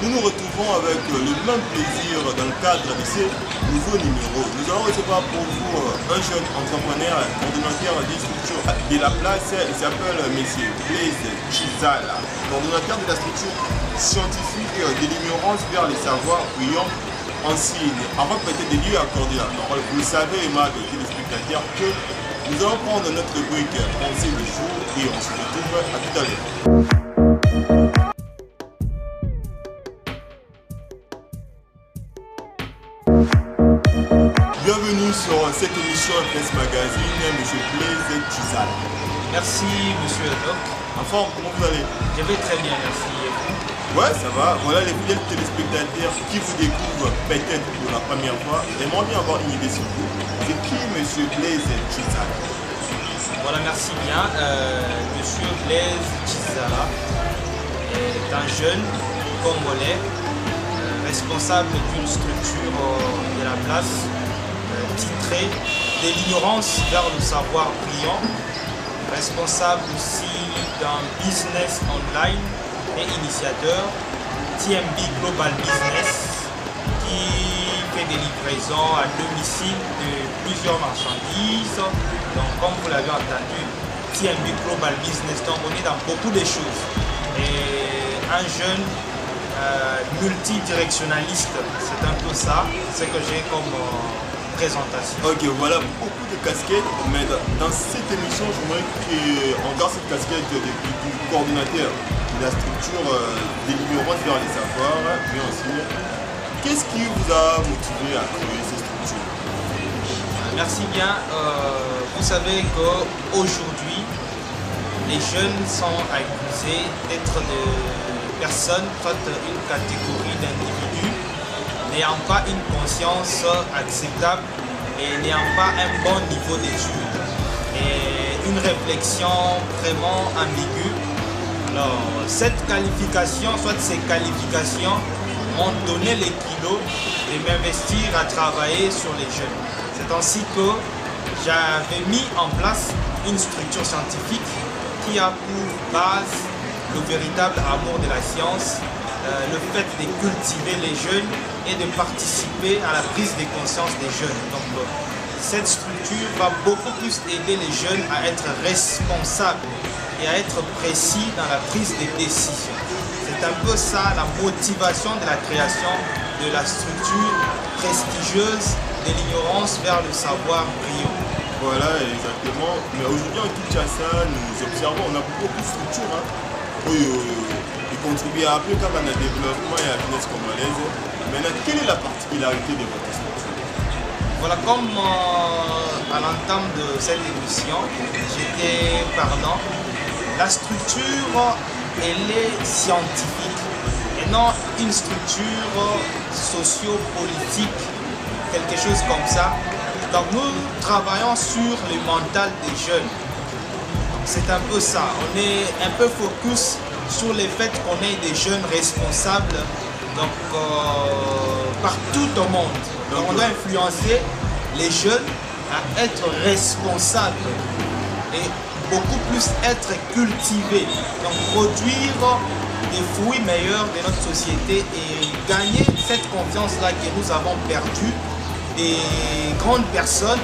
nous nous retrouvons avec le même plaisir dans le cadre de ces nouveaux numéros. Nous allons recevoir pour vous un jeune entrepreneur, coordonnateur d'une structure de la place. Il s'appelle M. Blaise Chizala, coordonnateur de la structure scientifique de l'ignorance vers les savoirs brillants en signe. Avant peut-être de lui accorder la parole, vous le savez, aimables téléspectateurs, que nous allons prendre notre rubrique Pensée du jour et on se retrouve à tout à l'heure. Bienvenue sur cette émission Presse Magazine, M. Blaise Chizala. Merci, monsieur Doc. En forme, comment vous allez? Je vais très bien, merci. Et vous? Ouais, ça va. Voilà les fidèles téléspectateurs qui vous découvrent peut-être pour la première fois. J'aimerais bien avoir une idée sur vous. C'est qui M. Blaise Chizala? Voilà, merci bien. Monsieur Blaise Chizala est un jeune congolais, responsable d'une structure de la place, titrée de l'ignorance vers le savoir brillant, responsable aussi d'un business online et initiateur TMB Global Business qui fait des livraisons à domicile de plusieurs marchandises. Donc comme vous l'avez entendu, TMB Global Business, donc on est dans beaucoup de choses. Et un jeune multidirectionnaliste, c'est un peu ça, ce que j'ai comme présentation. Ok, voilà beaucoup de casquettes, mais dans cette émission, j'aimerais qu'on garde cette casquette du coordinateur de la structure de l'ignorance vers les savoirs, mais aussi, qu'est-ce qui vous a motivé à créer cette structure? Merci bien. Vous savez qu'aujourd'hui, les jeunes sont accusés d'être des personnes, soit une catégorie d'individus n'ayant pas une conscience acceptable et n'ayant pas un bon niveau d'études et une réflexion vraiment ambiguë. Alors, cette qualification, soit ces qualifications, m'ont donné les kilos de m'investir à travailler sur les jeunes. C'est ainsi que j'avais mis en place une structure scientifique qui a pour base le véritable amour de la science, le fait de cultiver les jeunes et de participer à la prise de conscience des jeunes. Donc, cette structure va beaucoup plus aider les jeunes à être responsables et à être précis dans la prise de décisions. C'est un peu ça la motivation de la création de la structure prestigieuse de l'ignorance vers le savoir brillant. Voilà, exactement. Mais aujourd'hui, en Kinshasa, nous observons, on a beaucoup de structures qui contribuent à appeler comme un développement et à la finance congolaise. Maintenant, quelle est la particularité de votre structure? Voilà, comme à l'entame de cette émission, j'étais parlant, la structure, elle est scientifique et non une structure socio-politique, quelque chose comme ça. Donc nous travaillons sur le mental des jeunes. C'est un peu ça, on est un peu focus sur le fait qu'on ait des jeunes responsables donc, partout au monde. Donc on doit influencer les jeunes à être responsables et beaucoup plus être cultivés. Donc produire des fruits meilleurs de notre société et gagner cette confiance-là que nous avons perdue des grandes personnes,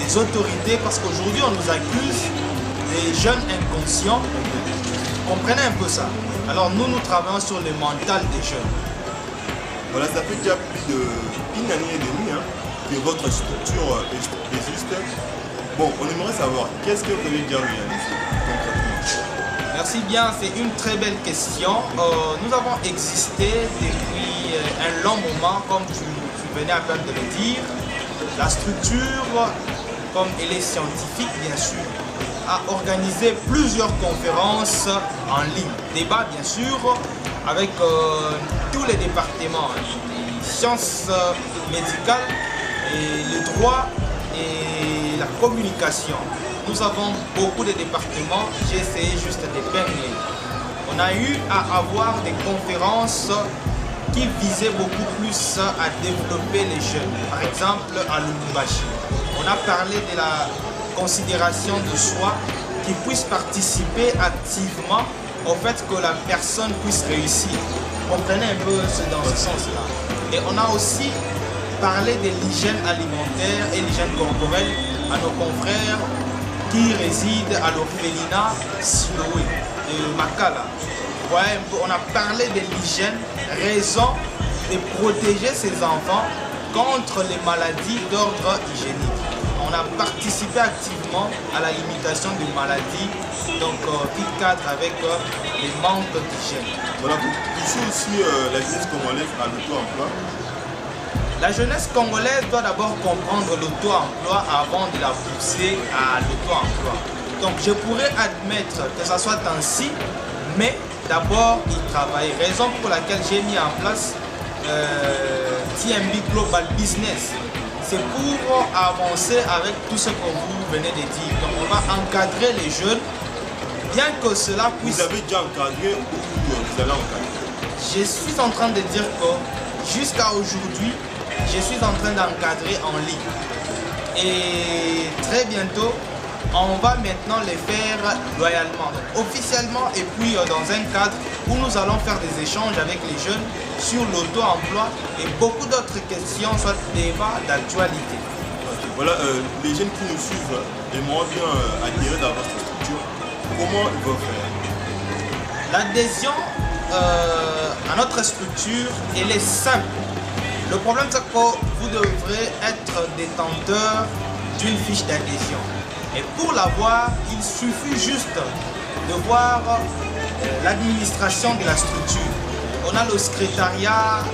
des autorités, parce qu'aujourd'hui on nous accuse des jeunes inconscients. Comprenez un peu ça. Alors nous travaillons sur le mental des jeunes. Voilà, ça fait déjà plus d'une année et demie que votre structure existe. Bon, on aimerait savoir, qu'est-ce que vous avez déjà réalisé concrètement? Merci bien, c'est une très belle question. Nous avons existé depuis un long moment, comme tu venais à peine de le dire. La structure, comme elle est scientifique bien sûr, a organisé plusieurs conférences en ligne. Débat bien sûr, avec tous les départements, les sciences médicales, et le droit et la communication. Nous avons beaucoup de départements, j'ai essayé juste de peindre. On a eu à avoir des conférences qui visaient beaucoup plus à développer les jeunes. Par exemple, à Lubumbashi, on a parlé de la considération de soi qui puisse participer activement au fait que la personne puisse réussir. comprenez un peu dans ce sens-là. Et on a aussi parlé de l'hygiène alimentaire et l'hygiène corporelle à nos confrères qui résident à l'orphelinat Siloé de Makala. Ouais, on a parlé de l'hygiène, raison de protéger ses enfants contre les maladies d'ordre hygiénique. On a participé activement à la limitation des maladies, donc qui cadre avec les manques d'hygiène. Voilà, vous touchez aussi la jeunesse congolaise à l'auto-emploi. La jeunesse congolaise doit d'abord comprendre l'auto-emploi avant de la pousser à l'auto-emploi. Donc je pourrais admettre que ça soit ainsi, mais d'abord y travailler. Raison pour laquelle j'ai mis en place TMB Global Business. C'est pour avancer avec tout ce que vous venez de dire. Donc on va encadrer les jeunes, bien que cela puisse... Vous avez déjà encadré ou vous allez encadrer? Je suis en train de dire que jusqu'à aujourd'hui, je suis en train d'encadrer en ligne. Et très bientôt, on va maintenant les faire loyalement, donc officiellement, et puis dans un cadre où nous allons faire des échanges avec les jeunes sur l'auto-emploi et beaucoup d'autres questions, soit débats d'actualité. Voilà, les jeunes qui nous suivent aimeraient bien adhérer dans votre structure. Comment ils vont faire? L'adhésion à notre structure, elle est simple. Le problème, c'est que vous devrez être détenteur d'une fiche d'adhésion. Et pour l'avoir, il suffit juste de voir l'administration de la structure. On a le secrétariat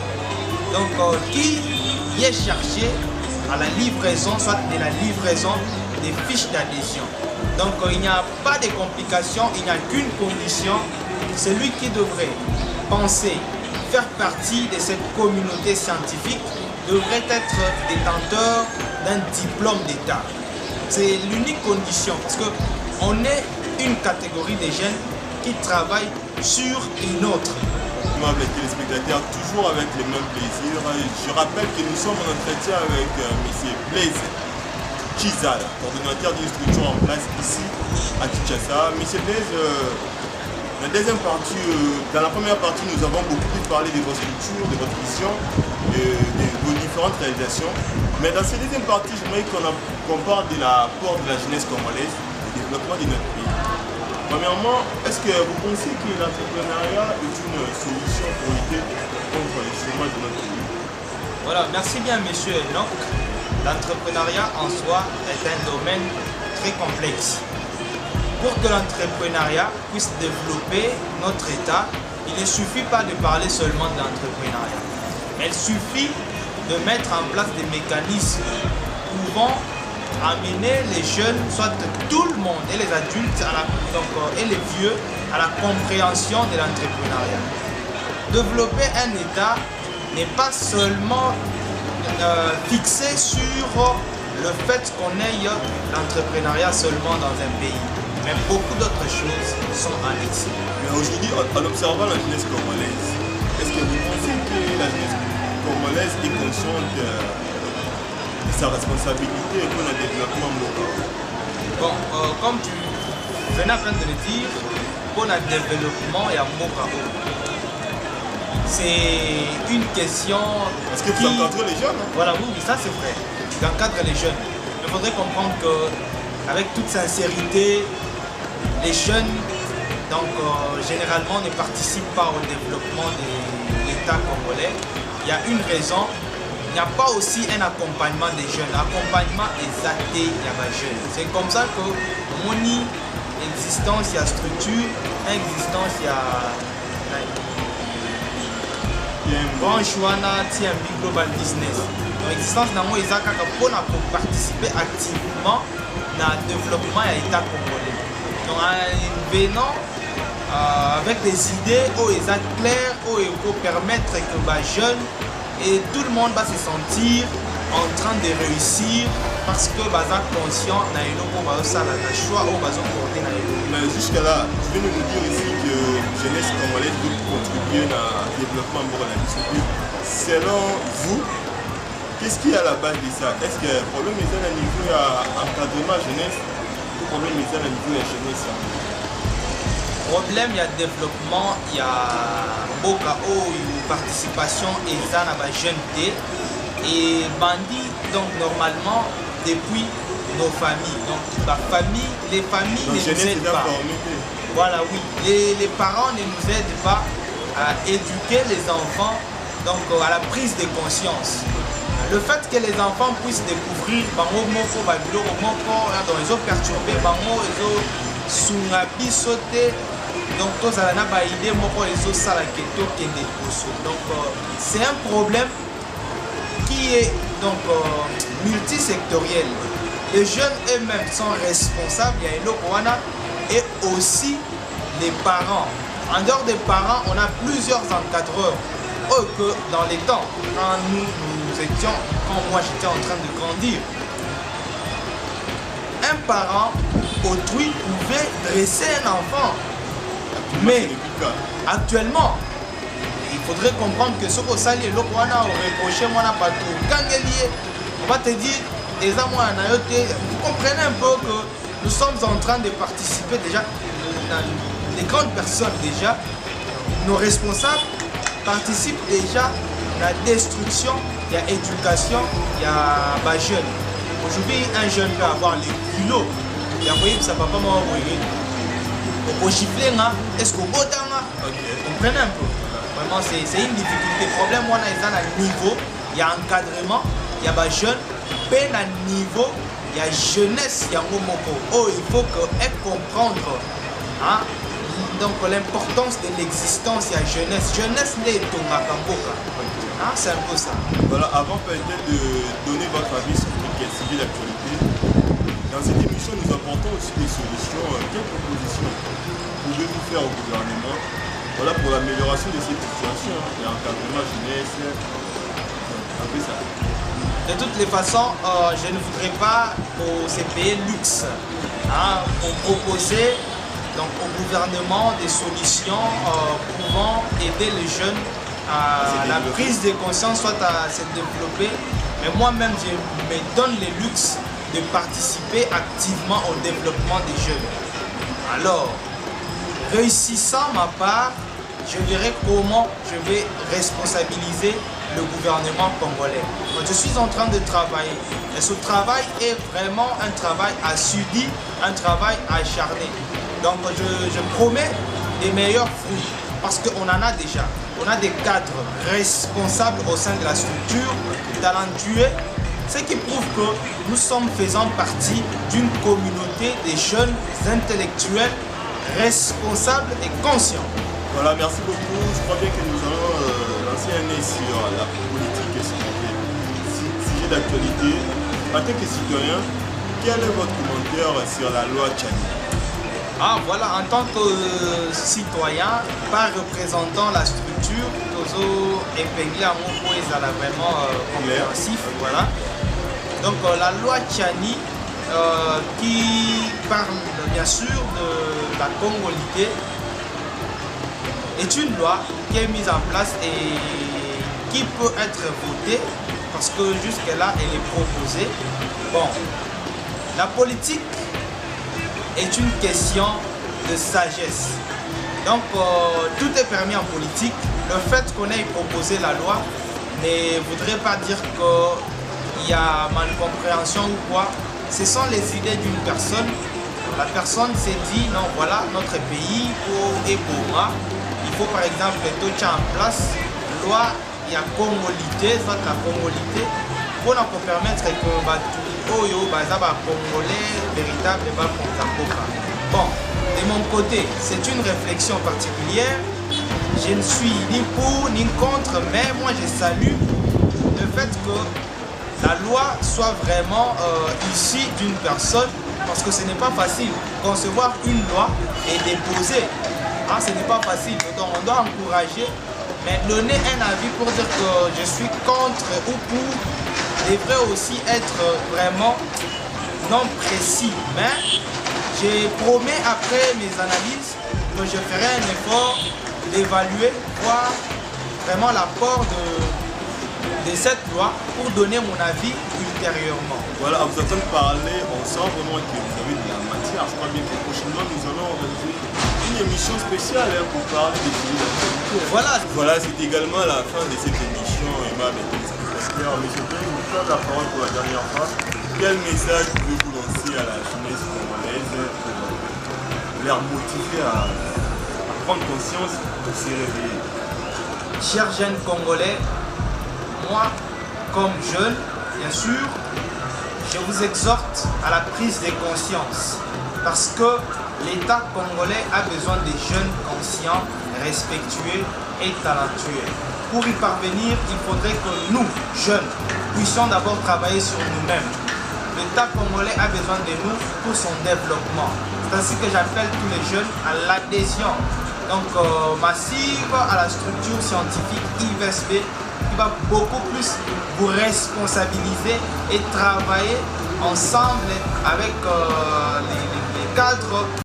donc, qui est chargé à la livraison, soit de la livraison des fiches d'adhésion. Donc il n'y a pas de complications, il n'y a qu'une condition, celui qui devrait penser faire partie de cette communauté scientifique devrait être détenteur d'un diplôme d'État. C'est l'unique condition parce qu'on est une catégorie de jeunes qui travaillent sur une autre. Avec les téléspectateurs, toujours avec les mêmes plaisirs. Je rappelle que nous sommes en entretien avec M. Blaise Chizal, coordonnateur d'une structure en place ici à Kinshasa. M. Blaise, la deuxième partie, dans la première partie, nous avons beaucoup plus parlé de votre structure, de votre vision, de vos différentes réalisations. Mais dans cette deuxième partie, j'aimerais qu'on parle de l'apport de la jeunesse congolaise au développement de notre pays. Premièrement, est-ce que vous pensez que l'entrepreneuriat est une solution pour lutter contre le chômage de notre pays? Voilà, merci bien monsieur Enoch. L'entrepreneuriat en soi est un domaine très complexe. Pour que l'entrepreneuriat puisse développer notre État, il ne suffit pas de parler seulement de l'entrepreneuriat. Il suffit de mettre en place des mécanismes pouvant amener les jeunes, soit tout le monde, et les adultes et les vieux, à la compréhension de l'entrepreneuriat. Développer un État n'est pas seulement fixé sur le fait qu'on ait l'entrepreneuriat seulement dans un pays, mais beaucoup d'autres choses sont annexées. Mais aujourd'hui, en observant la jeunesse congolaise, est-ce que vous pensez que la jeunesse congolaise est consciente de sa responsabilité pour le développement local? Bon, comme tu venais à peine de le dire, pour le développement et à Mokao, c'est une question. Est-ce que vous encadrez les jeunes? Voilà, oui, ça c'est vrai. J'encadre les jeunes. Il faudrait comprendre qu'avec toute sincérité, les jeunes, donc, généralement, ne participent pas au développement de l'État congolais. Il y a une raison. Il n'y a pas aussi un accompagnement des jeunes. L'accompagnement est athée, il y a des jeunes. C'est comme ça que mon existence, il y a structure, existence, il y a branche wana TMB Global Business. Donc existence nango eza kaka pona pour participer activement dans le développement de l'État congolais. Donc en venant avec des idées où ils sont claires, où il faut permettre que les jeunes et tout le monde va se sentir en train de réussir parce que baza conscient na eloko bazosala na choix ou bazoporter na eloko. Mais jusqu'à là, tu viens de nous dire ici que jeunesse congolaise peut contribuer au développement de la discipline. Selon vous, qu'est-ce qui est à la base de ça? Est-ce que le problème est à niveau d'encadrement jeunesse ou le problème est à niveau de la jeunesse? problème, il y a développement, il y a beaucoup de participation et ça n'a pas jeune et bandit donc normalement depuis nos familles. Donc la famille, les familles ne nous aident pas. Voilà, oui. Les parents ne nous aident pas à éduquer les enfants donc à la prise de conscience. Le fait que les enfants puissent découvrir bango moko babilo moko donc ils ont perturbé bango ils ont sungabi sauté donc tous à la ba idée moko ils ont ça la keto kende koso. Donc c'est un problème qui est donc multisectoriel. Les jeunes eux-mêmes sont responsables, il y a une Rwanda et aussi les parents. En dehors des parents, on a plusieurs encadreurs. Que dans les temps, quand nous étions, quand moi j'étais en train de grandir, un parent autrui pouvait dresser un enfant. Mais actuellement, il faudrait comprendre que ce qu'on s'allie, le Rwanda reproché, moi n'a pas tout. Quand on va te dire, vous comprenez un peu que nous sommes en train de participer déjà, les grandes personnes déjà, nos responsables participent déjà à la destruction, il y a éducation, il y a des jeunes. Aujourd'hui, un jeune peut avoir les kilos. Il y a voyé que ça ne va pas m'envoyer. Au gifler, est-ce qu'au beau temps, comprenez un peu. Vraiment, c'est une difficulté. Le problème, on a un niveau, il y a encadrement, il y a des jeunes, peine à niveau, il y a jeunesse, il y a momoko. Oh, il faut qu'elle comprendre. Hein? Donc l'importance de l'existence, il y a jeunesse. Jeunesse n'est ton makamboka. Hein, c'est un peu ça. Voilà, avant peut-être de donner votre avis sur quel sujet d'actualité, dans cette émission, nous apportons aussi des solutions. Quelles propositions pouvez-vous faire au gouvernement voilà, pour l'amélioration de cette situation, hein, l'encadrement jeunesse, un peu ça. De toutes les façons, je ne voudrais pas aux CPE luxe hein, pour proposer donc, au gouvernement des solutions pouvant aider les jeunes à la prise de conscience, soit à se développer. Mais moi-même, je me donne le luxe de participer activement au développement des jeunes. Alors, réussissant ma part, je verrai comment je vais responsabiliser le gouvernement congolais. Donc, je suis en train de travailler. Et ce travail est vraiment un travail assidu, un travail acharné. Donc je promets des meilleurs fruits parce qu'on en a déjà. On a des cadres responsables au sein de la structure, talentueux, ce qui prouve que nous sommes faisant partie d'une communauté de jeunes intellectuels responsables et conscients. Voilà, merci beaucoup. Je crois bien que nous allons lancer un nez sur la politique et sur le sujet d'actualité. En tant que citoyen, quel est votre commentaire sur la loi Tchani? Ah voilà, en tant que citoyen, pas représentant la structure, toujours épinglé à mon point, ils allaient vraiment compréhensif. Voilà. Donc la loi Tchani qui parle bien sûr de la congolité est une loi qui est mise en place et qui peut être votée parce que jusque-là elle est proposée. Bon, la politique est une question de sagesse. Donc tout est permis en politique. Le fait qu'on ait proposé la loi ne voudrait pas dire qu'il y a malcompréhension ou quoi. Ce sont les idées d'une personne. La personne s'est dit non voilà notre pays est pour moi. Il faut par exemple tout en place loi il y a congolité, soit la congolité pour nous permettre que Oyo, Bazaba, Congolais, véritable, bon, de mon côté, c'est une réflexion particulière. Je ne suis ni pour ni contre, mais moi je salue le fait que la loi soit vraiment issue d'une personne, parce que ce n'est pas facile. Concevoir une loi et déposer, hein, ce n'est pas facile. Donc on doit encourager, mais donner un avis pour dire que je suis contre ou pour devrait aussi être vraiment non précis, mais je promets après mes analyses que je ferai un effort d'évaluer, voir vraiment l'apport de cette loi pour donner mon avis intérieurement. Voilà, vous êtes en train de parler, on sent vraiment que vous avez de la matière. Je crois bien que prochainement, nous allons organiser une émission spéciale pour parler des pays d'Afrique. Voilà, c'est également la fin de cette émission. Monsieur Peng, je vous donne la parole pour la dernière fois. Quel message pouvez-vous lancer à la jeunesse congolaise pour les motiver à prendre conscience de se réveiller? Chers jeunes Congolais, moi, comme jeune, bien sûr, je vous exhorte à la prise de conscience parce que l'État congolais a besoin de jeunes conscients, respectueux et talentueux. Pour y parvenir, il faudrait que nous, jeunes, puissions d'abord travailler sur nous-mêmes. L'État congolais a besoin de nous pour son développement. C'est ainsi que j'appelle tous les jeunes à l'adhésion massive à la structure scientifique IVSB qui va beaucoup plus vous responsabiliser et travailler ensemble avec les cadres